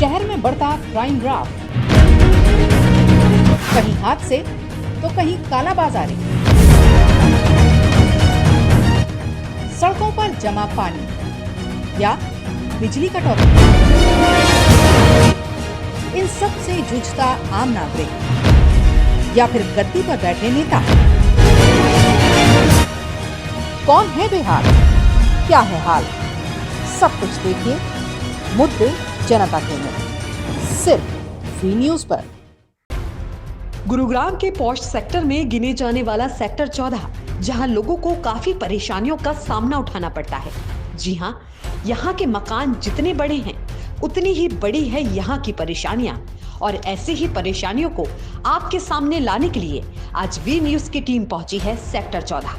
शहर में बढ़ता क्राइम ग्राफ, कहीं हादसे तो कहीं कालाबाजारी, सड़कों पर जमा पानी या बिजली कटौती, इन सब से जूझता आम नागरिक या फिर गद्दी पर बैठे नेता। कौन है बेहाल, क्या है हाल, सब कुछ देखिए मुद्दे जनता के में, सिर्फ वी न्यूज पर। गुरुग्राम के पॉश सेक्टर में गिने जाने वाला सेक्टर 14, जहां लोगों को काफी परेशानियों का सामना उठाना पड़ता है। जी हां, यहां के मकान जितने बड़े हैं उतनी ही बड़ी है यहां की परेशानियां। और ऐसे ही परेशानियों को आपके सामने लाने के लिए आज वी न्यूज की टीम पहुंची है सेक्टर 14,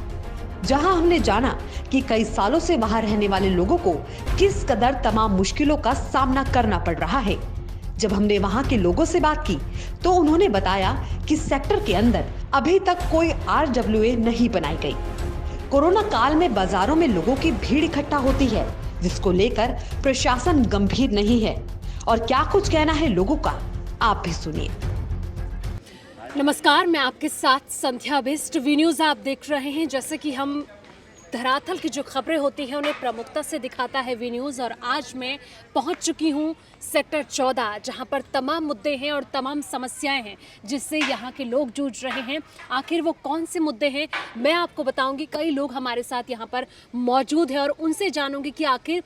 जहां हमने जाना कि कई सालों से वहां रहने वाले लोगों को किस कदर तमाम मुश्किलों का सामना करना पड़ रहा है। जब हमने वहां के लोगों से बात की तो उन्होंने बताया कि सेक्टर के अंदर अभी तक कोई RWA नहीं बनाई गई। कोरोना काल में बाजारों में लोगों की भीड़ इकट्ठा होती है, जिसको लेकर प्रशासन गंभीर नहीं है। और क्या कुछ कहना है लोगों का, आप भी सुनिए। नमस्कार, मैं आपके साथ संध्या बिस्ट। वी न्यूज़ आप देख रहे हैं। जैसे कि हम धरातल की जो खबरें होती हैं उन्हें प्रमुखता से दिखाता है वी न्यूज़, और आज मैं पहुंच चुकी हूं सेक्टर 14, जहां पर तमाम मुद्दे हैं और तमाम समस्याएं हैं जिससे यहां के लोग जूझ रहे हैं। आखिर वो कौन से मुद्दे हैं मैं आपको बताऊंगी। कई लोग हमारे साथ यहां पर मौजूद हैं और उनसे जानूंगी कि आखिर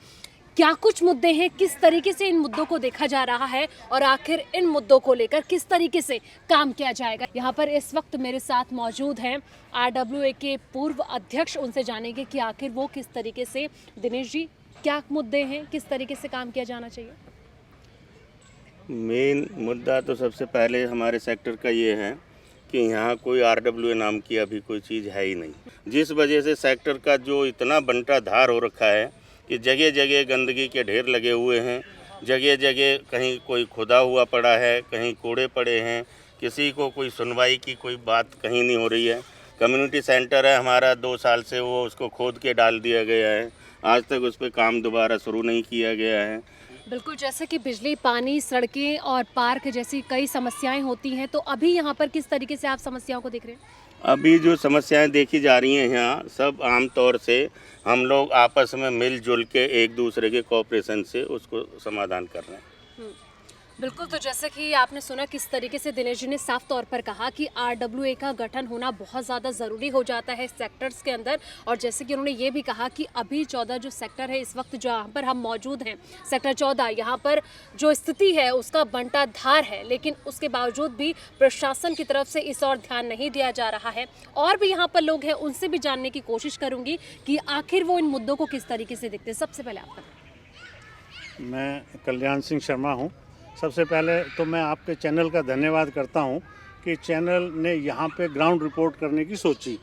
क्या कुछ मुद्दे हैं, किस तरीके से इन मुद्दों को देखा जा रहा है और आखिर इन मुद्दों को लेकर किस तरीके से काम किया जाएगा। यहाँ पर इस वक्त मेरे साथ मौजूद हैं RWA के पूर्व अध्यक्ष। उनसे जानेंगे कि आखिर वो किस तरीके से, दिनेश जी, क्या मुद्दे हैं, किस तरीके से काम किया जाना चाहिए। मेन मुद्दा तो सबसे पहले हमारे सेक्टर का ये है कि यहाँ कोई RWA नाम की अभी कोई चीज़ है ही नहीं, जिस वजह से सेक्टर का जो इतना बंटा धार हो रखा है कि जगह जगह गंदगी के ढेर लगे हुए हैं। जगह जगह कहीं कोई खुदा हुआ पड़ा है, कहीं कूड़े पड़े हैं, किसी को कोई सुनवाई की कोई बात कहीं नहीं हो रही है। कम्युनिटी सेंटर है हमारा, 2 साल से वो उसको खोद के डाल दिया गया है, आज तक उस पर काम दोबारा शुरू नहीं किया गया है। बिल्कुल, जैसे कि बिजली, पानी, सड़कें और पार्क जैसी कई समस्याएं होती हैं, तो अभी यहाँ पर किस तरीके से आप समस्याओं को देख रहे हैं? अभी जो समस्याएं देखी जा रही हैं यहाँ, सब आम तौर से हम लोग आपस में मिलजुल के एक दूसरे के कोऑपरेशन से उसको समाधान कर रहे हैं। बिल्कुल, तो जैसे कि आपने सुना किस तरीके से दिनेश जी ने साफ तौर पर कहा कि RWA का गठन होना बहुत ज़्यादा ज़रूरी हो जाता है सेक्टर्स के अंदर। और जैसे कि उन्होंने ये भी कहा कि अभी 14 जो सेक्टर है इस वक्त जहाँ पर हम मौजूद हैं, सेक्टर 14, यहाँ पर जो स्थिति है उसका बंटा धार है, लेकिन उसके बावजूद भी प्रशासन की तरफ से इस ओर ध्यान नहीं दिया जा रहा है। और भी यहाँ पर लोग हैं, उनसे भी जानने की कोशिश करूँगी कि आखिर वो इन मुद्दों को किस तरीके से देखते हैं। सबसे पहले आप बताएं। मैं कल्याण सिंह शर्मा हूँ। सबसे पहले तो मैं आपके चैनल का धन्यवाद करता हूँ कि चैनल ने यहाँ पे ग्राउंड रिपोर्ट करने की सोची।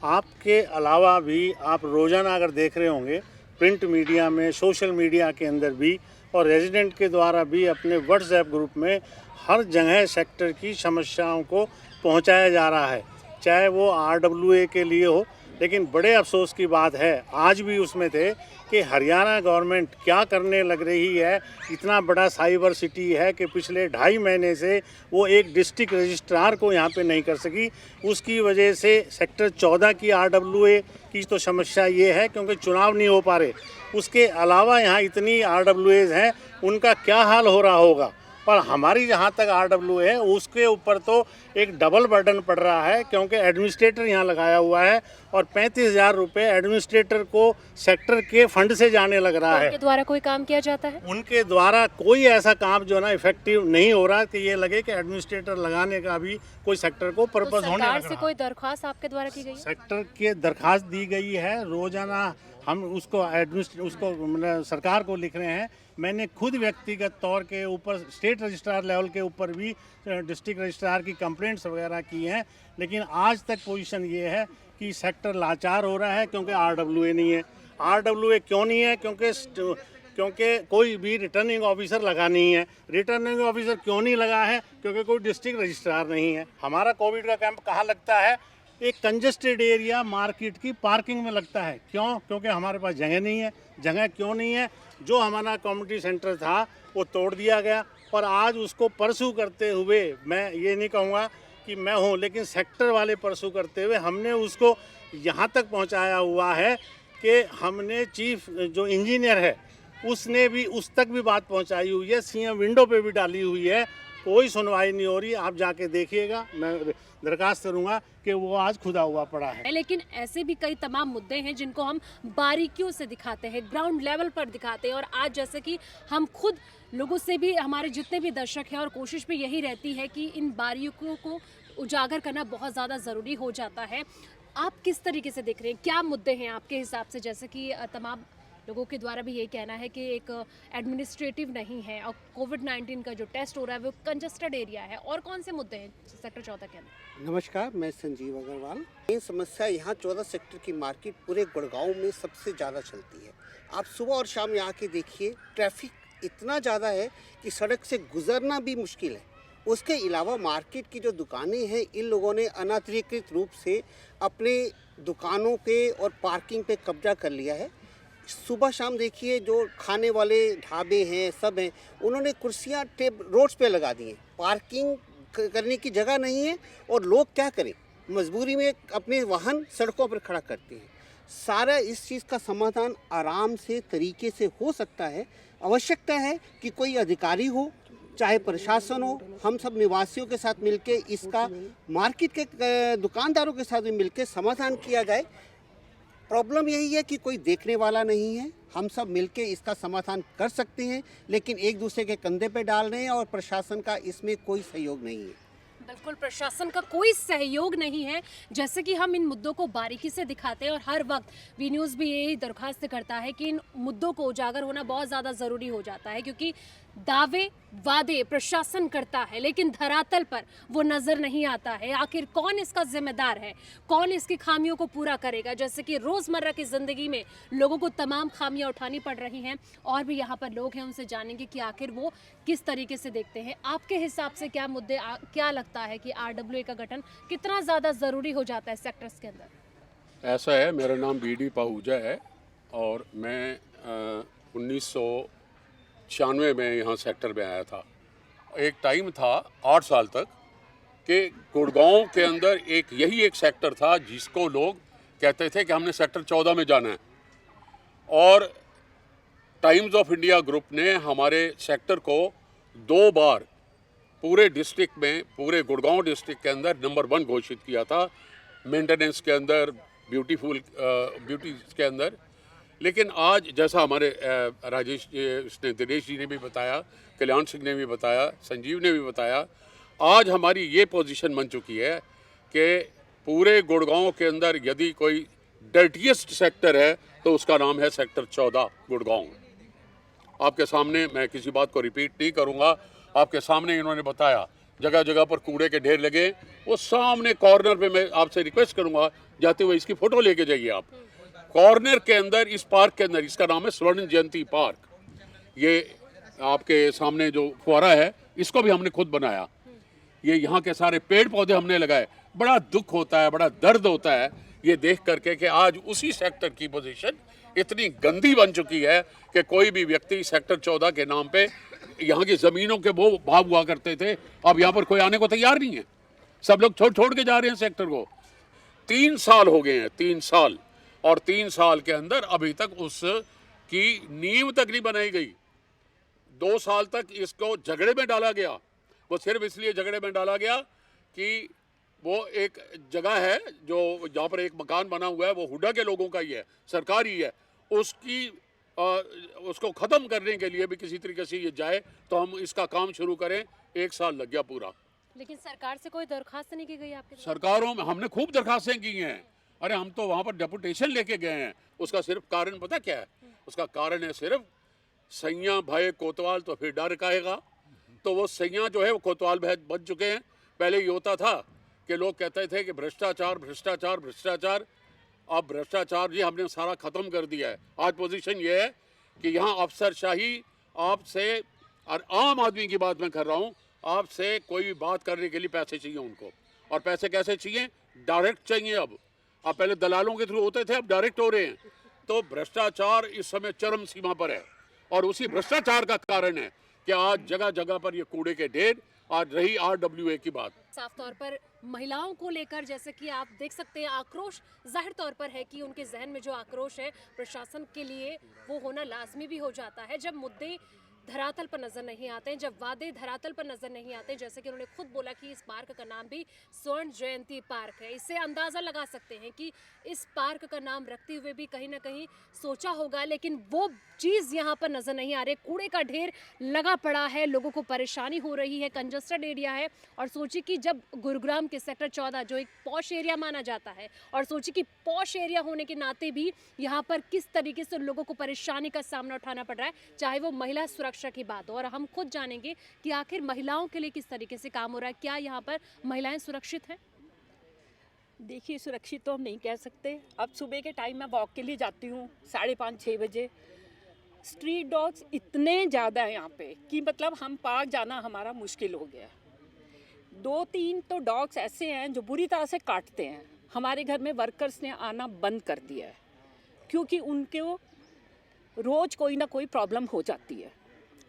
आपके अलावा भी आप रोज़ाना अगर देख रहे होंगे प्रिंट मीडिया में, सोशल मीडिया के अंदर भी और रेजिडेंट के द्वारा भी अपने व्हाट्सएप ग्रुप में हर जगह सेक्टर की समस्याओं को पहुँचाया जा रहा है, चाहे वो RWA के लिए हो। लेकिन बड़े अफसोस की बात है, आज भी उसमें थे कि हरियाणा गवर्नमेंट क्या करने लग रही है। इतना बड़ा साइबर सिटी है कि पिछले 2.5 महीने से वो एक डिस्ट्रिक्ट रजिस्ट्रार को यहाँ पे नहीं कर सकी। उसकी वजह से सेक्टर 14 की RWA की तो समस्या ये है क्योंकि चुनाव नहीं हो पा रहे। उसके अलावा यहाँ इतनी RWAs हैं, उनका क्या हाल हो रहा होगा। पर हमारी जहाँ तक RWA है उसके ऊपर तो एक डबल बर्डन पड़ रहा है, क्योंकि एडमिनिस्ट्रेटर यहाँ लगाया हुआ है और 35,000 रुपये एडमिनिस्ट्रेटर को सेक्टर के फंड से जाने लग रहा है। उनके द्वारा कोई काम किया जाता है? उनके द्वारा कोई ऐसा काम जो ना इफेक्टिव नहीं हो रहा कि ये लगे कि एडमिनिस्ट्रेटर लगाने का भी कोई सेक्टर को पर्पस होने लग रहा है। से कोई दरख्वास्त आपके द्वारा की गई है? सेक्टर के दरख्वास्त दी गई है, रोजाना हम उसको मतलब सरकार को लिख रहे हैं। मैंने खुद व्यक्तिगत तौर के ऊपर स्टेट रजिस्ट्रार लेवल के ऊपर भी डिस्ट्रिक्ट रजिस्ट्रार की कंप्लेंट्स वगैरह की हैं, लेकिन आज तक पोजीशन ये है कि सेक्टर लाचार हो रहा है क्योंकि RWA नहीं है। RWA क्यों नहीं है? क्योंकि कोई भी रिटर्निंग ऑफिसर लगा नहीं है। रिटर्निंग ऑफिसर क्यों नहीं लगा है? क्योंकि कोई डिस्ट्रिक्ट रजिस्ट्रार नहीं है। हमारा कोविड का कैंप कहाँ लगता है? एक कंजेस्टेड एरिया मार्केट की पार्किंग में लगता है। क्यों? क्योंकि हमारे पास जगह नहीं है। जगह क्यों नहीं है? जो हमारा कम्युनिटी सेंटर था वो तोड़ दिया गया, और आज उसको परसू करते हुए, मैं ये नहीं कहूँगा कि मैं हूँ, लेकिन सेक्टर वाले परसू करते हुए हमने उसको यहाँ तक पहुँचाया हुआ है कि हमने चीफ जो इंजीनियर है उसने भी उस तक भी बात पहुँचाई हुई है, सीएम विंडो पे भी डाली हुई है, कोई सुनवाई नहीं हो रही। आप जाके देखिएगा, मैं दरखास्त करूँगा कि वो आज खुदा हुआ पड़ा है। लेकिन ऐसे भी कई तमाम मुद्दे हैं जिनको हम बारीकियों से दिखाते हैं, ग्राउंड लेवल पर दिखाते हैं, और आज जैसे कि हम खुद लोगों से भी, हमारे जितने भी दर्शक हैं, और कोशिश भी यही रहती है कि इन बारीकियों को उजागर करना बहुत ज़्यादा ज़रूरी हो जाता है। आप किस तरीके से देख रहे हैं, क्या मुद्दे हैं आपके हिसाब से? जैसे कि तमाम लोगों के द्वारा भी यही कहना है कि एक एडमिनिस्ट्रेटिव नहीं है, और कोविड-19 का जो टेस्ट हो रहा है वो कंजेस्टेड एरिया है, और कौन से मुद्दे हैं सेक्टर 14 के अंदर? नमस्कार, मैं संजीव अग्रवाल। ये समस्या यहाँ 14 सेक्टर की मार्केट पूरे गुड़गांव में सबसे ज़्यादा चलती है। आप सुबह और शाम यहाँ के देखिए, ट्रैफिक इतना ज़्यादा है कि सड़क से गुजरना भी मुश्किल है। उसके अलावा मार्केट की जो दुकानें हैं, इन लोगों ने अनाधिकृत रूप से अपने दुकानों के और पार्किंग पे कब्जा कर लिया है। सुबह शाम देखिए, जो खाने वाले ढाबे हैं, सब हैं, उन्होंने कुर्सियाँ रोड्स पे लगा दी हैं। पार्किंग करने की जगह नहीं है, और लोग क्या करें, मजबूरी में अपने वाहन सड़कों पर खड़ा करते हैं। सारा इस चीज़ का समाधान आराम से तरीके से हो सकता है। आवश्यकता है कि कोई अधिकारी हो, चाहे प्रशासन हो, हम सब निवासियों के साथ मिलके इसका मार्केट के दुकानदारों के साथ भी मिलके समाधान किया जाए। प्रॉब्लम यही है कि कोई देखने वाला नहीं है। हम सब मिलके इसका समाधान कर सकते हैं, लेकिन एक दूसरे के कंधे पे डाल रहे हैं, और प्रशासन का इसमें कोई सहयोग नहीं है। बिल्कुल, प्रशासन का कोई सहयोग नहीं है। जैसे कि हम इन मुद्दों को बारीकी से दिखाते हैं, और हर वक्त वी न्यूज़ भी यही दरख्वास्त करता है कि इन मुद्दों को उजागर होना बहुत ज़्यादा ज़रूरी हो जाता है, क्योंकि दावे वादे प्रशासन करता है, लेकिन धरातल पर वो नज़र नहीं आता है। आखिर कौन इसका जिम्मेदार है, कौन इसकी खामियों को पूरा करेगा? जैसे कि रोज़मर्रा की ज़िंदगी में लोगों को तमाम खामियां उठानी पड़ रही हैं, और भी यहाँ पर लोग हैं, उनसे जानेंगे कि आखिर वो किस तरीके से देखते हैं। आपके हिसाब से क्या मुद्दे, क्या लगता है कि RWA का गठन कितना ज़्यादा ज़रूरी हो जाता है सेक्टर्स के अंदर? ऐसा है, मेरा नाम BD पाहूजा है, और मैं 1996 में यहाँ सेक्टर में आया था। एक टाइम था 8 साल तक कि गुड़गांव के अंदर यही एक सेक्टर था जिसको लोग कहते थे कि हमने सेक्टर 14 में जाना है, और टाइम्स ऑफ इंडिया ग्रुप ने हमारे सेक्टर को 2 बार पूरे डिस्ट्रिक्ट में, पूरे गुड़गांव डिस्ट्रिक्ट के अंदर नंबर 1 घोषित किया था, मेंटेनेंस के अंदर, ब्यूटी के अंदर। लेकिन आज जैसा हमारे राजेश ने, दिनेश जी ने भी बताया, कल्याण सिंह ने भी बताया, संजीव ने भी बताया, आज हमारी ये पोजीशन बन चुकी है कि पूरे गुड़गांव के अंदर यदि कोई डर्टीएस्ट सेक्टर है तो उसका नाम है सेक्टर 14 गुड़गांव। आपके सामने मैं किसी बात को रिपीट नहीं करूंगा, आपके सामने इन्होंने बताया जगह जगह पर कूड़े के ढेर लगे। वो सामने कॉर्नर पे मैं आपसे रिक्वेस्ट करूंगा, जाते हुए इसकी फोटो लेके जाइए आप। कॉर्नर के अंदर, इस पार्क के अंदर, इसका नाम है स्वर्ण जयंती पार्क, ये आपके सामने जो फुहारा है इसको भी हमने खुद बनाया। ये यहाँ के सारे पेड़ पौधे हमने लगाए। बड़ा दुख होता है, बड़ा दर्द होता है ये देख करके कि आज उसी सेक्टर की पोजीशन इतनी गंदी बन चुकी है कि कोई भी व्यक्ति सेक्टर 14 के नाम पे, यहाँ की ज़मीनों के वो भाव हुआ करते थे, अब यहाँ पर कोई आने को तैयार नहीं है। सब लोग छोड़ के जा रहे हैं सेक्टर को। 3 साल हो गए हैं, 3 साल, और 3 साल के अंदर अभी तक उसकी नींव तक नहीं बनाई गई। 2 साल तक इसको झगड़े में डाला गया। वो सिर्फ इसलिए झगड़े में डाला गया कि वो एक जगह है जो जहाँ पर एक मकान बना हुआ है, वो हुड्डा के लोगों का ही है, सरकार ही है। उसको ख़त्म करने के लिए भी किसी तरीके से ये जाए तो हम इसका काम शुरू करें। 1 साल लग गया पूरा। लेकिन सरकार से कोई दरखास्त नहीं की गई आपके? सरकारों में हमने खूब दरखास्तें की हैं। अरे हम तो वहाँ पर डेपुटेशन लेके गए हैं। उसका सिर्फ कारण पता क्या है? उसका कारण है सिर्फ सैया भय कोतवाल तो फिर डर काएगा। तो वो सैया जो है वो कोतवाल भय बन चुके हैं। पहले ये होता था कि लोग कहते थे कि भ्रष्टाचार भ्रष्टाचार भ्रष्टाचार। अब भ्रष्टाचार जी हमने सारा ख़त्म कर दिया है। आज पोजीशन ये है कि यहाँ अफसरशाही आपसे, और आम आदमी की बात मैं कर रहा हूँ, आपसे कोई भी बात करने के लिए पैसे चाहिए उनको। और पैसे कैसे चाहिए? डायरेक्ट चाहिए अब पहले दलालों के थ्रू होते थे, अब डायरेक्ट हो रहे हैं। तो भ्रष्टाचार इस समय चरम सीमा पर है और उसी भ्रष्टाचार का कारण है कि आज जगह जगह पर ये कूड़े के ढेर। आज रही RWA की बात, साफ तौर पर महिलाओं को लेकर जैसे कि आप देख सकते हैं आक्रोश जाहिर तौर पर है कि उनके जहन में जो आक्रोश है प्रशासन के लिए वो होना लाजमी भी हो जाता है जब मुद्दे धरातल पर नजर नहीं आते हैं, जब वादे धरातल पर नजर नहीं आते। जैसे कि उन्होंने खुद बोला कि इस पार्क का नाम भी स्वर्ण जयंती पार्क है। इससे अंदाजा लगा सकते हैं कि इस पार्क का नाम रखते हुए भी कहीं ना कहीं सोचा होगा, लेकिन वो चीज़ यहाँ पर नजर नहीं आ रही। कूड़े का ढेर लगा पड़ा है, लोगों को परेशानी हो रही है, कंजस्टेड एरिया है। और सोचिए कि जब गुरुग्राम के सेक्टर 14 जो एक पॉश एरिया माना जाता है, और सोचिए कि पॉश एरिया होने के नाते भी यहाँ पर किस तरीके से लोगों को परेशानी का सामना उठाना पड़ रहा है, चाहे वो महिला सुरक्षा की बात हो। और हम खुद जानेंगे कि आखिर महिलाओं के लिए किस तरीके से काम हो रहा है, क्या यहाँ पर महिलाएं सुरक्षित हैं। देखिए, सुरक्षित तो हम नहीं कह सकते। अब सुबह के टाइम मैं वॉक के लिए जाती हूँ 5:30-6 बजे। स्ट्रीट डॉग्स इतने ज़्यादा हैं यहाँ पे कि मतलब हम पार्क जाना हमारा मुश्किल हो गया। 2-3 तो डॉग्स ऐसे हैं जो बुरी तरह से काटते हैं। हमारे घर में वर्कर्स ने आना बंद कर दिया है क्योंकि उनको रोज़ कोई ना कोई प्रॉब्लम हो जाती है।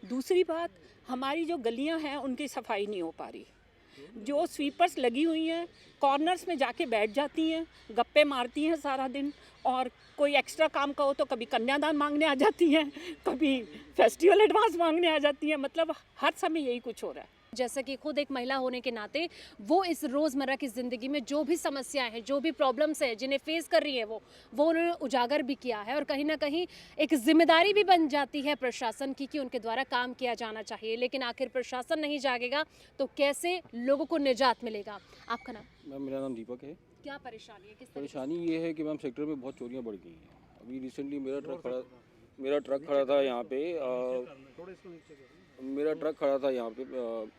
दूसरी बात, हमारी जो गलियां हैं उनकी सफाई नहीं हो पा रही। जो स्वीपर्स लगी हुई हैं कॉर्नर्स में जाके बैठ जाती हैं, गप्पे मारती हैं सारा दिन, और कोई एक्स्ट्रा काम का हो तो कभी कन्यादान मांगने आ जाती हैं, कभी फेस्टिवल एडवांस मांगने आ जाती हैं। मतलब हर समय यही कुछ हो रहा है। जैसा कि खुद एक महिला होने के नाते वो इस रोज़मर्रा की ज़िंदगी में जो भी समस्याएं हैं, जो भी प्रॉब्लम्स हैं जिन्हें फेस कर रही है वो उन्होंने उजागर भी किया है। और कहीं ना कहीं एक जिम्मेदारी भी बन जाती है प्रशासन की कि उनके द्वारा काम किया जाना चाहिए। लेकिन आखिर प्रशासन नहीं जागेगा तो कैसे लोगों को निजात मिलेगा। आपका नाम? मैम, मेरा नाम दीपक है। क्या परेशानी है? किस परेशानी ये है कि मैम सेक्टर में बहुत चोरियां बढ़ गई हैं। अभी रिसेंटली मेरा ट्रक खड़ा था यहाँ पे। मेरा ट्रक खड़ा था यहाँ पे,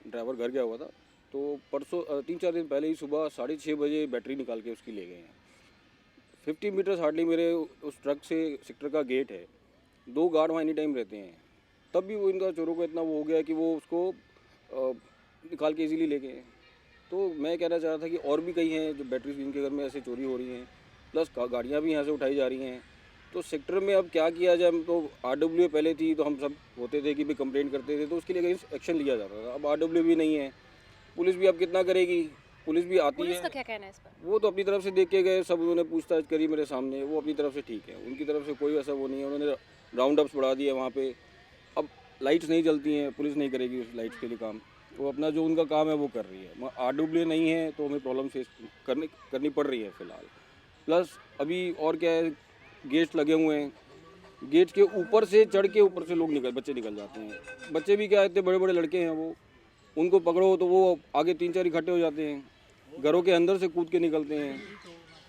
ड्राइवर घर गया हुआ था। तो परसों 3-4 दिन पहले ही सुबह 6:30 बजे बैटरी निकाल के उसकी ले गए हैं। 50 मीटर्स हार्डली मेरे उस ट्रक से सेक्टर का गेट है। 2 गार्ड वहाँ एनी टाइम रहते हैं, तब भी वो इनका चोरों को इतना वो हो गया कि वो उसको निकाल के इजीली ले गए। तो मैं कहना चाह रहा था कि और भी कई हैं जो बैटरी जिनके घर में ऐसे चोरी हो रही हैं, प्लस गाड़ियाँ भी यहाँ से उठाई जा रही हैं। तो सेक्टर में अब क्या किया जाए? तो RWA पहले थी तो हम सब होते थे कि भी कंप्लेंट करते थे तो उसके लिए एक्शन लिया जाता था। अब RWA भी नहीं है, पुलिस भी अब कितना करेगी? पुलिस भी आती पुलिस है। का क्या कहना है इस पर? वो तो अपनी तरफ से देख के गए, सब उन्होंने पूछताछ करी मेरे सामने, वो अपनी तरफ से ठीक है, उनकी तरफ से कोई ऐसा वो नहीं है। उन्होंने राउंड अप्स बढ़ा दिए वहाँ पे। अब लाइट्स नहीं जलती हैं, पुलिस नहीं करेगी उस लाइट्स के लिए काम, वो अपना जो उनका काम है वो कर रही है। RWA नहीं है तो हमें प्रॉब्लम फेस करनी पड़ रही है फ़िलहाल। प्लस अभी और क्या है, गेट्स लगे हुए हैं, गेट के ऊपर से चढ़ के ऊपर से बच्चे निकल जाते हैं। बच्चे भी क्या, इतने बड़े बड़े लड़के हैं, वो उनको पकड़ो तो वो आगे 3-4 इकट्ठे हो जाते हैं, घरों के अंदर से कूद के निकलते हैं।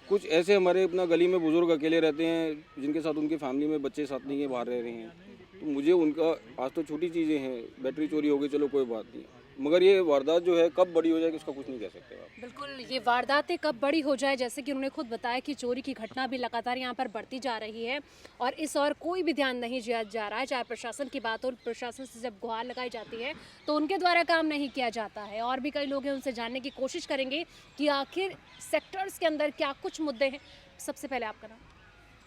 कुछ ऐसे हमारे अपना गली में बुजुर्ग अकेले रहते हैं जिनके साथ उनकी फैमिली में बच्चे साथ नहीं है, बाहर रह रहे हैं। तो मुझे उनका, आज तो छोटी चीज़ें हैं, बैटरी चोरी हो गई चलो कोई बात नहीं, मगर ये वारदात जो है कब बड़ी हो जाएगी इसका कुछ नहीं कह सकते आप। बिल्कुल, ये वारदातें कब बड़ी हो जाए, जैसे कि उन्होंने खुद बताया कि चोरी की घटना भी लगातार यहाँ पर बढ़ती जा रही है और इस और कोई भी ध्यान नहीं दिया जा रहा है। चाहे प्रशासन की बात हो, प्रशासन से जब गुहार लगाई जाती है तो उनके द्वारा काम नहीं किया जाता है। और भी कई लोग हैं, उनसे जानने की कोशिश करेंगे कि आखिर सेक्टर्स के अंदर क्या कुछ मुद्दे हैं। सबसे पहले आपका नाम?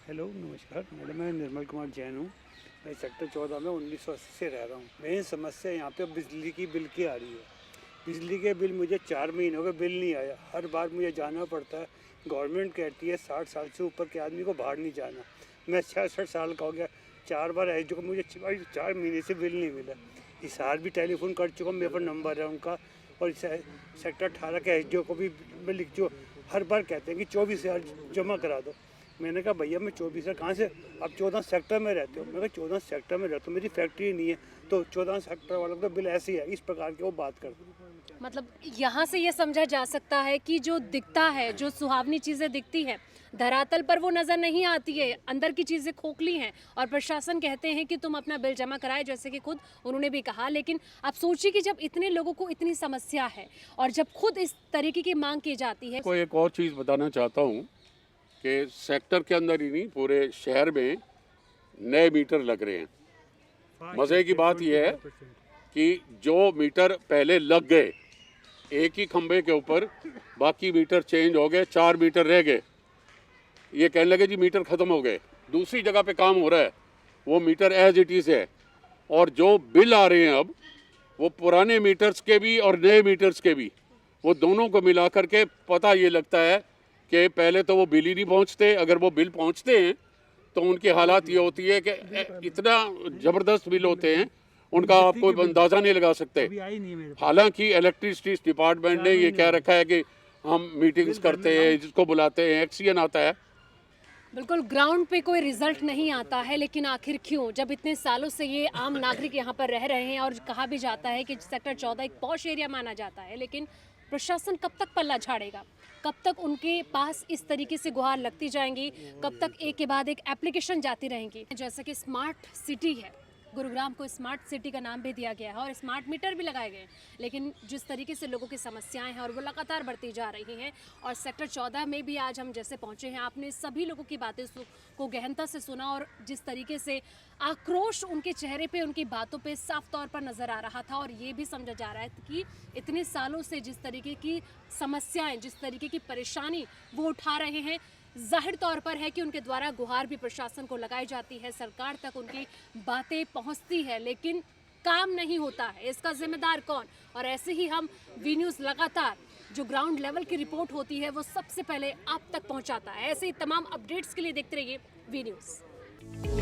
हेलो, नमस्कार मैडम, मैं निर्मल कुमार जैन हूँ। मैं सेक्टर 14 में 1980 से रह रहा हूँ। मेन समस्या यहाँ पे बिजली की बिल की आ रही है। बिजली के बिल मुझे 4 महीने हो गए बिल नहीं आया। हर बार मुझे जाना पड़ता है। गवर्नमेंट कहती है 60 साल से ऊपर के आदमी को बाहर नहीं जाना। मैं 66 साल का हो गया, 4 बार एच को मुझे 4 महीने से बिल नहीं मिला। इस हाल भी टेलीफोन कर चुका, मेरे पर नंबर है उनका, और सेक्टर 18 के एच को भी मैं लिख चुका। हर बार कहते हैं कि 24,000 जमा करा दो। मैंने कहा भैया मैं 24 कहाँ से, आप 14 सेक्टर में रहते हो। मैं कहा 14 सेक्टर में रहता हूँ, मेरी फैक्ट्री नहीं है, तो 14 सेक्टर वालों का बिल ऐसे ही है। इस प्रकार के वो बात करते हैं। मतलब यहाँ से ये समझा जा सकता है कि जो दिखता है, जो सुहावनी चीज़ें दिखती हैं, धरातल पर वो नज़र नहीं आती है, अंदर की चीज़ें खोखली हैं। और प्रशासन कहते हैं कि तुम अपना बिल जमा कराए, जैसे कि खुद उन्होंने भी कहा। लेकिन आप सोचिए कि जब इतने लोगों को इतनी समस्या है और जब खुद इस तरीके की मांग की जाती है। को एक और चीज़ बताना चाहता हूँ कि सेक्टर के अंदर ही नहीं, पूरे शहर में नए मीटर लग रहे हैं। मज़े की बात यह है कि जो मीटर पहले लग गए एक ही खंबे के ऊपर बाकी मीटर चेंज हो गए, 4 मीटर रह गए। ये कहने लगे जी मीटर ख़त्म हो गए। दूसरी जगह पे काम हो रहा है, वो मीटर एज इट इज़ है, और जो बिल आ रहे हैं अब वो पुराने मीटर्स के भी और नए मीटर्स के भी, वो दोनों को मिला करके पता ये लगता है कि पहले तो वो बिल ही नहीं पहुंचते। अगर वो बिल पहुंचते हैं तो उनकी हालात ये होती है कि इतना ज़बरदस्त बिल होते हैं, उनका आप कोई अंदाज़ा नहीं लगा सकते। हालांकि इलेक्ट्रिसिटी डिपार्टमेंट ने ये कह रखा है कि हम मीटिंग्स करते हैं, जिसको बुलाते हैं, एक्सीएन आता है। बिल्कुल ग्राउंड पे कोई रिजल्ट नहीं आता है, लेकिन आखिर क्यों, जब इतने सालों से ये आम नागरिक यहाँ पर रह रहे हैं और कहा भी जाता है कि सेक्टर 14 एक पॉश एरिया माना जाता है, लेकिन प्रशासन कब तक पल्ला झाड़ेगा? कब तक उनके पास इस तरीके से गुहार लगती जाएंगी? कब तक एक के बाद एक एप्लीकेशन जाती रहेंगी? जैसे कि स्मार्ट सिटी है, गुरुग्राम को स्मार्ट सिटी का नाम भी दिया गया है और स्मार्ट मीटर भी लगाए गए हैं, लेकिन जिस तरीके से लोगों की समस्याएं हैं और वो लगातार बढ़ती जा रही हैं, और सेक्टर 14 में भी आज हम जैसे पहुंचे हैं, आपने सभी लोगों की बातें को गहनता से सुना और जिस तरीके से आक्रोश उनके चेहरे पे, उनकी बातों पे साफ तौर पर नज़र आ रहा था, और ये भी समझा जा रहा है कि इतने सालों से जिस तरीके की समस्याएं, जिस तरीके की परेशानी वो उठा रहे हैं, जाहिर तौर पर है कि उनके द्वारा गुहार भी प्रशासन को लगाई जाती है, सरकार तक उनकी बातें पहुंचती है, लेकिन काम नहीं होता है। इसका जिम्मेदार कौन? और ऐसे ही हम वी न्यूज़ लगातार जो ग्राउंड लेवल की रिपोर्ट होती है वो सबसे पहले आप तक पहुंचाता है। ऐसे ही तमाम अपडेट्स के लिए देखते रहिए वी न्यूज़।